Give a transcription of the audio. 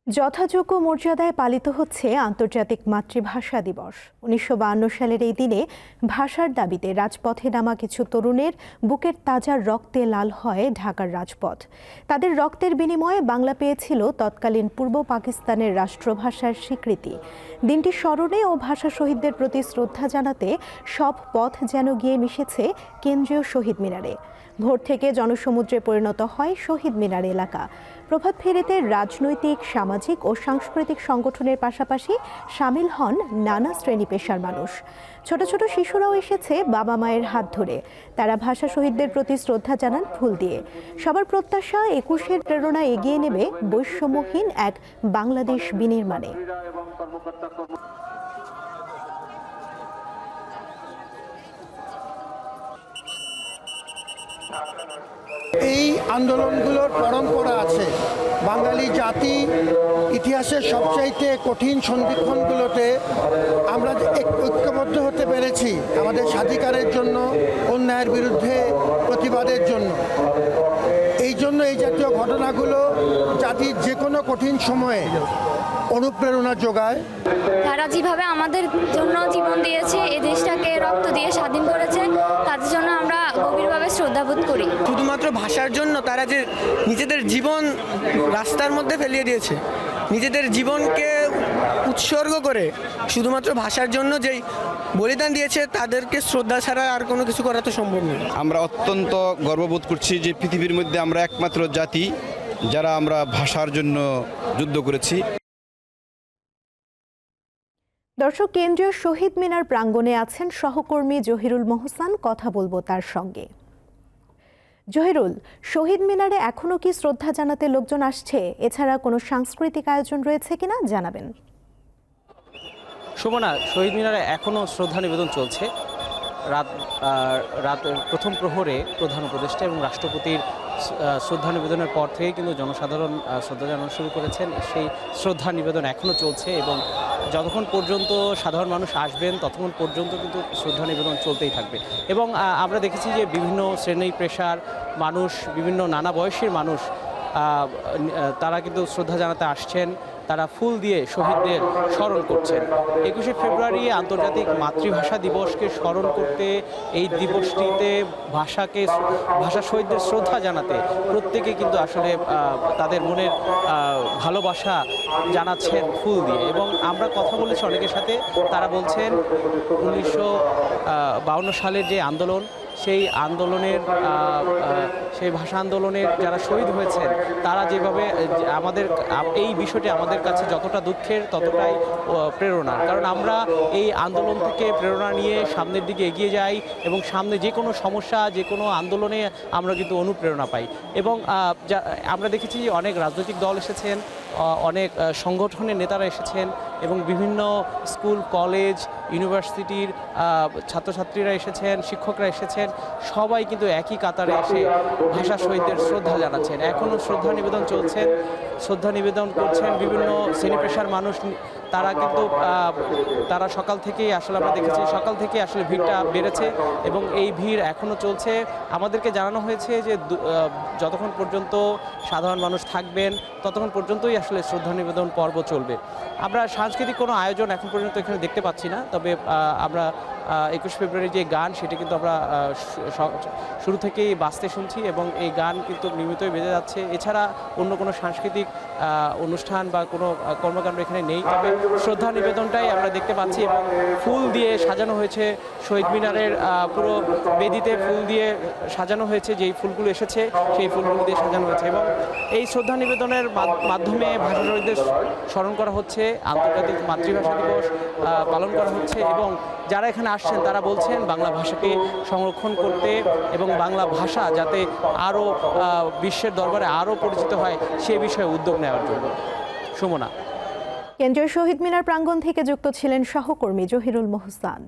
যথাযোগ্য মর্যাদায় পালিত হচ্ছে আন্তর্জাতিক মাতৃভাষা দিবস। ১৯৫২ সালের এই দিনে ভাষার দাবিতে রাজপথে নামা কিছু তরুণের বুকের তাজা রক্তে লাল হয় ঢাকার রাজপথ। তাদের রক্তের বিনিময়ে বাংলা পেয়েছিল তৎকালীন পূর্ব পাকিস্তানের রাষ্ট্রভাষার স্বীকৃতি। দিনটি স্মরণে ও ভাষা শহীদদের প্রতি শ্রদ্ধা জানাতে সব পথ যেন গিয়ে মিশেছে কেন্দ্রীয় শহীদ মিনারে। ভোর থেকে জনসমুদ্রে পরিণত হয় শহীদ মিনার এলাকা। প্রভাত ফেরিতে রাজনৈতিক, সামাজিক ও সাংস্কৃতিক সংগঠনের পাশাপাশি সামিল হন নানা শ্রেণী পেশার মানুষ। ছোট ছোট শিশুরাও এসেছে বাবা মায়ের হাত ধরে। তারা ভাষা শহীদদের প্রতি শ্রদ্ধা জানান ফুল দিয়ে। সবার প্রত্যাশা ২১-এর প্রেরণা এগিয়ে নেবে বৈষম্যহীন এক বাংলাদেশ বিনির্মাণে। এই আন্দোলনগুলোর পরম্পরা আছে। বাঙালি জাতি ইতিহাসের সবচাইতে কঠিন সন্ধিক্ষণগুলোতে আমরা ঐক্যবদ্ধ হতে পেরেছি আমাদের স্বাধিকারের জন্য, অন্যায়ের বিরুদ্ধে প্রতিবাদের জন্য। এই জন্য এই জাতীয় ঘটনাগুলো জাতির যে কোনো কঠিন সময়ে অনুপ্রেরণা যোগায়। তারা যেভাবে আমাদের জন্য জীবন দিয়েছে, এই দেশটাকে রক্ত দিয়ে স্বাধীন করেছে, তাদের জন্য আমরা গভীরভাবে শ্রদ্ধাবোধ করি। শুধুমাত্র ভাষার জন্য তারা যে নিজেদের জীবন রাস্তার মধ্যে ফেলিয়ে দিয়েছে, নিজেদের জীবনকে উৎসর্গ করে শুধুমাত্র ভাষার জন্য যেই বলিদান দিয়েছে, তাদেরকে শ্রদ্ধা ছাড়া আর কোনো কিছু করা তো সম্ভব নয়। আমরা অত্যন্ত গর্ববোধ করছি যে পৃথিবীর মধ্যে আমরা একমাত্র জাতি যারা আমরা ভাষার জন্য যুদ্ধ করেছি। দর্শক, কেন্দ্রীয় শহীদ মিনার প্রাঙ্গণে আছেন সহকর্মী জহিরুল মহসান। কথা বলবো তার সঙ্গে। জহিরুল, শহীদ মিনারে এখনো কি শ্রদ্ধা জানাতে লোকজন আসছে? এছাড়া কোনো সাংস্কৃতিক আয়োজন রয়েছে কিনা জানাবেন। শোভনা, শহীদ মিনারে এখনও শ্রদ্ধা নিবেদন চলছে। রাত প্রথম প্রহরে প্রধান উপদেষ্টা এবং রাষ্ট্রপতির শ্রদ্ধা নিবেদনের পর থেকে কিন্তু জনসাধারণ শ্রদ্ধা জানানো শুরু করেছেন। সেই শ্রদ্ধা নিবেদন এখনও চলছে এবং যতক্ষণ পর্যন্ত সাধারণ মানুষ আসবেন ততক্ষণ পর্যন্ত কিন্তু শ্রদ্ধা নিবেদন চলতেই থাকবে। এবং আমরা দেখেছি যে বিভিন্ন শ্রেণী পেশার মানুষ, বিভিন্ন নানা বয়সের মানুষ তারা কিন্তু শ্রদ্ধা জানাতে আসছেন। তারা ফুল দিয়ে শহীদদের স্মরণ করছেন। ২১শে ফেব্রুয়ারি আন্তর্জাতিক মাতৃভাষা দিবসকে স্মরণ করতে, এই দিবসটিতে ভাষা শহীদদের শ্রদ্ধা জানাতে প্রত্যেকে কিন্তু আসলে তাদের মনের ভালোবাসা জানাচ্ছেন ফুল দিয়ে। এবং আমরা কথা বলেছি অনেকের সাথে, তারা বলছেন ১৯৫২ সালের যে আন্দোলন, সেই আন্দোলনের সেই ভাষা আন্দোলনের যারা শহীদ হয়েছেন, তারা যেভাবে এই বিষয়টি আমাদের কাছে যতটা দুঃখের ততটাই প্রেরণার। কারণ আমরা এই আন্দোলন থেকে প্রেরণা নিয়ে সামনের দিকে এগিয়ে যাই এবং সামনে যে কোনো সমস্যা, যে কোনো আন্দোলনে আমরা কিন্তু অনুপ্রেরণা পাই। এবং আমরা দেখেছি অনেক রাজনৈতিক দল এসেছেন, অনেক সংগঠনের নেতারা এসেছেন এবং বিভিন্ন স্কুল, কলেজ, ইউনিভার্সিটির ছাত্রছাত্রীরা এসেছেন, শিক্ষকরা এসেছেন। সবাই কিন্তু একই কাতারে এসে ভাষা শহীদদের শ্রদ্ধা জানাচ্ছেন। এখনও শ্রদ্ধা নিবেদন চলছেন, শ্রদ্ধা নিবেদন করছেন বিভিন্ন শ্রেণী পেশার মানুষ। তারা কিন্তু তারা সকাল থেকেই আসলে আমরা দেখেছি, সকাল থেকে আসলে ভিড়টা বেড়েছে এবং এই ভিড় এখনও চলছে। আমাদেরকে জানানো হয়েছে যে যতক্ষণ পর্যন্ত সাধারণ মানুষ থাকবেন ততক্ষণ পর্যন্তই আসলে শ্রদ্ধা নিবেদন পর্ব চলবে। আমরা সাংস্কৃতিক কোনো আয়োজন এখন পর্যন্ত এখানে দেখতে পাচ্ছি না। তবে আমরা ২১ ফেব্রুয়ারি যে গান, সেটি কিন্তু আমরা শুরু থেকেই বাজতে শুনছি এবং এই গান কিন্তু নিয়মিতই বেজে যাচ্ছে। এছাড়া অন্য কোনো সাংস্কৃতিক অনুষ্ঠান বা কোনো কর্মকাণ্ড এখানে নেই। তবে শ্রদ্ধা নিবেদনটাই আমরা দেখতে পাচ্ছি এবং ফুল দিয়ে সাজানো হয়েছে শহীদ মিনারের পুরো বেদিতে। ফুল দিয়ে সাজানো হয়েছে, যেই ফুলগুলো এসেছে সেই ফুলগুলো দিয়ে সাজানো হয়েছে এবং এই শ্রদ্ধা নিবেদনের মাধ্যমে ভাষা শহীদদের স্মরণ করা হচ্ছে, আন্তর্জাতিক মাতৃভাষা দিবস পালন করা হচ্ছে। এবং যারা এখানে আসছেন তারা বলছেন বাংলা ভাষাকে সংরক্ষণ করতে এবং বাংলা ভাষা যাতে আরও বিশ্বের দরবারে আরও পরিচিত হয় সে বিষয়ে উদ্যোগ নেওয়ার জন্য। সুমনা। কেন্দ্রীয় শহীদ মিনার প্রাঙ্গণ থেকে যুক্ত ছিলেন সহকর্মী জহিরুল মহসান।